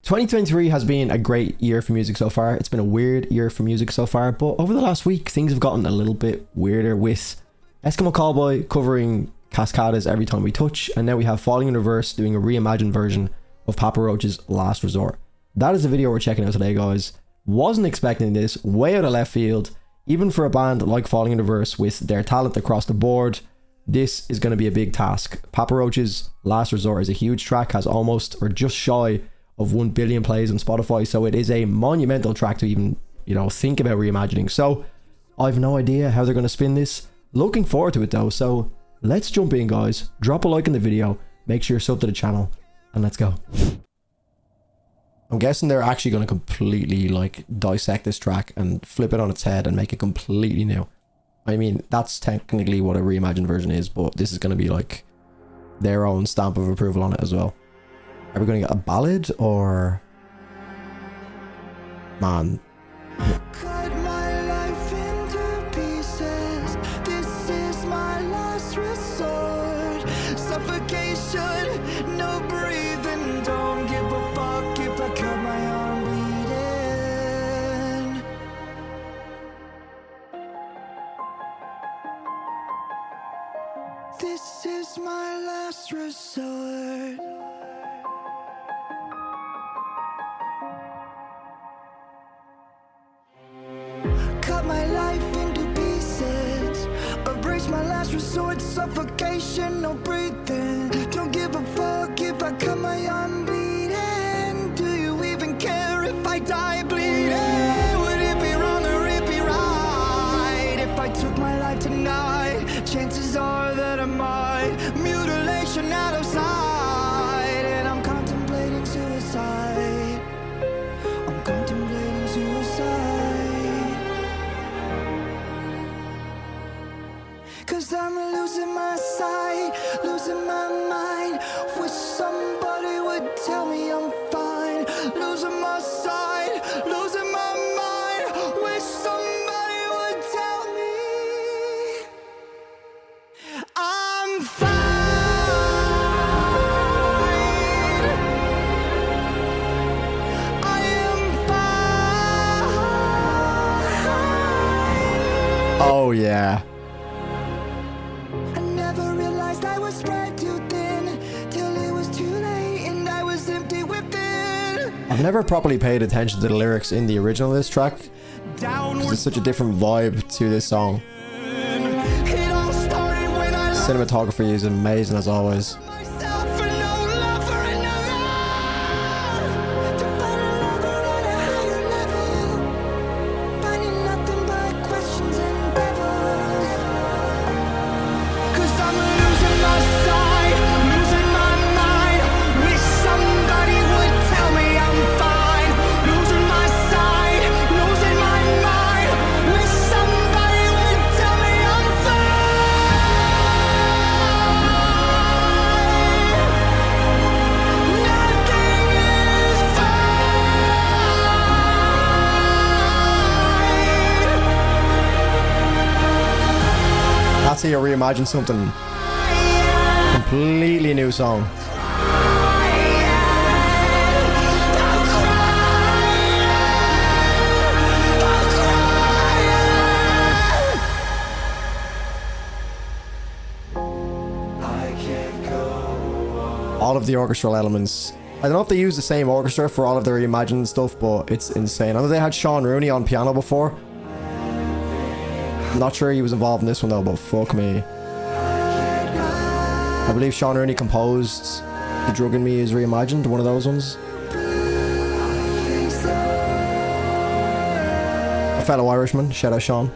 2023 has been a great year for music so far. It's been a weird year for music so far, but over the last week, things have gotten a little bit weirder with Eskimo Callboy covering Cascada's Every Time We Touch, and now we have Falling in Reverse doing a reimagined version of Papa Roach's Last Resort. That is the video we're checking out today, guys. Wasn't expecting this, way out of left field. Even for a band like Falling in Reverse with their talent across the board, this is going to be a big task. Papa Roach's Last Resort is a huge track, has almost or just shy of 1 billion plays on Spotify, so it is a monumental track to even, think about reimagining. So I've no idea how they're going to spin this. Looking forward to it though, so let's jump in, guys. Drop a like in the video, make sure you're subbed to the channel, and let's go. I'm guessing they're actually going to completely dissect this track and flip it on its head and make it completely new. I mean, that's technically what a reimagined version is, but this is going to be their own stamp of approval on it as well. Are we going to get a ballad or... Man. Cut my life into pieces. This is my last resort. Suffocation, no breathing. Don't give a fuck if I cut my arm bleeding. This is my last resort. Cut my life into pieces. Erase my last resort. Suffocation, no breathing. Don't give a fuck if I cut my arm bleeding. Do you even care if I die bleeding? Would it be wrong or it be right if I took my life tonight? Chances are that I might. Mutilation out of sight, and I'm contemplating suicide. I'm contemplating suicide. 'Cause I'm losing my sight, losing my mind. Wish somebody would tell me I'm fine. Losing my sight, losing my mind. Wish somebody would tell me I'm fine. I am fine. Oh yeah. I've never properly paid attention to the lyrics in the original of this track, because it's such a different vibe to this song. Cinematography is amazing as always. That's how you reimagine something. Completely new song. All of the orchestral elements. I don't know if they use the same orchestra for all of their reimagined stuff, but it's insane. I know they had Sean Rooney on piano before. I'm not sure he was involved in this one though, but fuck me. I believe Sean Rooney composed The Drug in Me is Reimagined, one of those ones. A fellow Irishman, shout out Sean.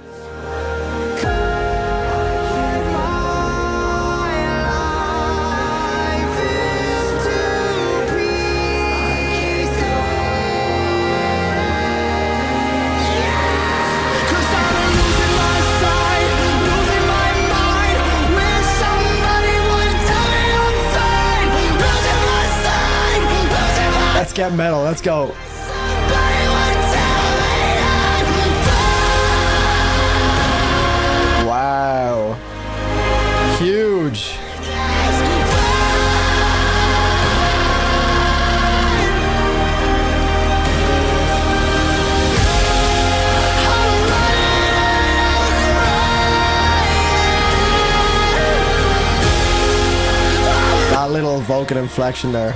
Let's get metal, let's go. Wow. Huge. vocal inflection there.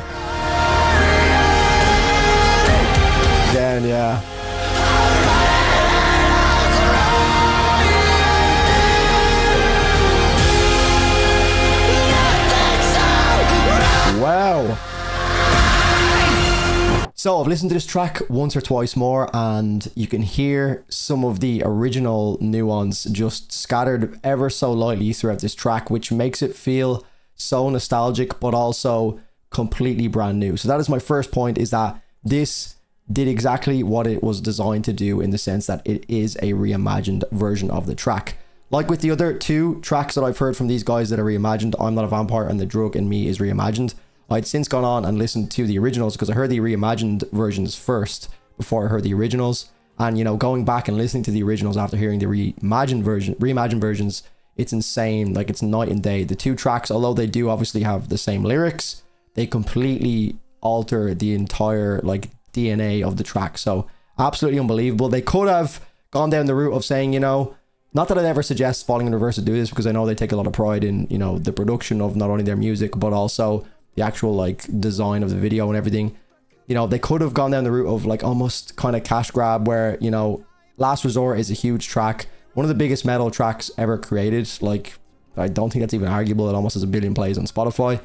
Again, yeah. Wow. So I've listened to this track once or twice more, and you can hear some of the original nuance just scattered ever so lightly throughout this track, which makes it feel so nostalgic but also completely brand new. So that is my first point, is that this did exactly what it was designed to do, in the sense that it is a reimagined version of the track. Like with the other two tracks that I've heard from these guys that are reimagined, I'm Not a Vampire and The Drug in Me is reimagined, I'd since gone on and listened to the originals, because I heard the reimagined versions first before I heard the originals. And, you know, going back and listening to the originals after hearing the reimagined versions, it's insane. Like, it's night and day. The two tracks, although they do obviously have the same lyrics, they completely alter the entire like DNA of the track. So absolutely unbelievable. They could have gone down the route of saying, you know, not that I'd ever suggest Falling in Reverse to do this, because I know they take a lot of pride in, you know, the production of not only their music but also the actual like design of the video and everything. You know, they could have gone down the route of like almost kind of cash grab, where, you know, Last Resort is a huge track, one of the biggest metal tracks ever created. Like, I don't think that's even arguable. It almost has 1 billion plays on Spotify.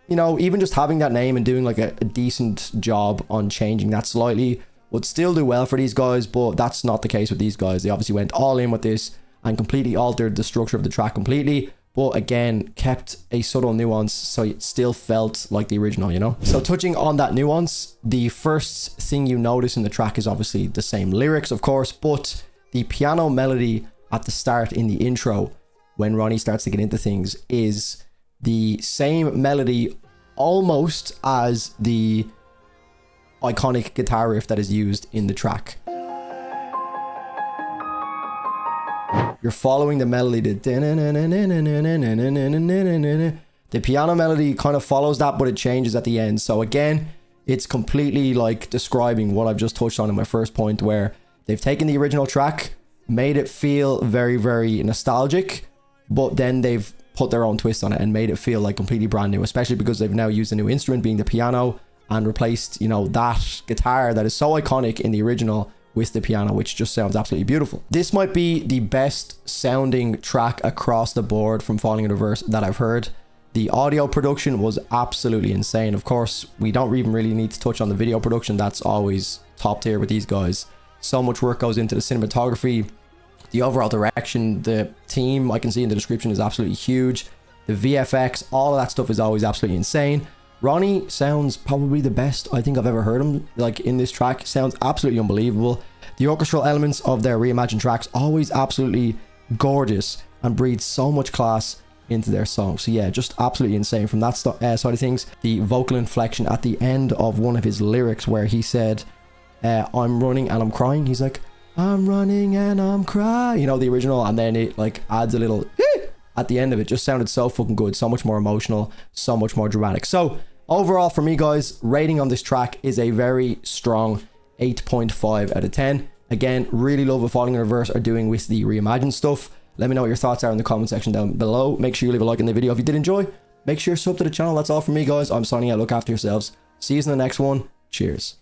You know, even just having that name and doing like a decent job on changing that slightly would still do well for these guys, but that's not the case with these guys. They obviously went all in with this and completely altered the structure of the track completely, but again kept a subtle nuance so it still felt like the original, you know. So touching on that nuance, the first thing you notice in the track is obviously the same lyrics, of course, but the piano melody at the start in the intro, when Ronnie starts to get into things, is the same melody almost as the iconic guitar riff that is used in the track. You're following the melody, the piano melody kind of follows that, but it changes at the end. So again, it's completely like describing what I've just touched on in my first point, where they've taken the original track, made it feel very, very nostalgic, but then they've put their own twist on it and made it feel like completely brand new, especially because they've now used a new instrument, being the piano, and replaced, you know, that guitar that is so iconic in the original with the piano, which just sounds absolutely beautiful. This might be the best sounding track across the board from Falling in Reverse that I've heard. The audio production was absolutely insane. Of course, we don't even really need to touch on the video production. That's always top tier with these guys. So much work goes into the cinematography, the overall direction, the team, I can see in the description, is absolutely huge. The VFX, all of that stuff is always absolutely insane. Ronnie sounds probably the best I think I've ever heard him, like in this track. Sounds absolutely unbelievable. The orchestral elements of their reimagined tracks, always absolutely gorgeous and breathe so much class into their songs. So yeah, just absolutely insane from that side of things. The vocal inflection at the end of one of his lyrics, where he said, I'm running and I'm crying. He's like, I'm running and I'm crying, you know, the original, and then it like adds a little at the end of it. Just sounded so fucking good, so much more emotional, so much more dramatic. So overall for me, guys, rating on this track is a very strong 8.5 out of 10. Again, really love what Falling in Reverse are doing with the reimagined stuff. Let me know what your thoughts are in the comment section down below. Make sure you leave a like in the video if you did enjoy. Make sure you sub to the channel. That's all from me, guys. I'm signing out. Look after yourselves. See you in the next one. Cheers.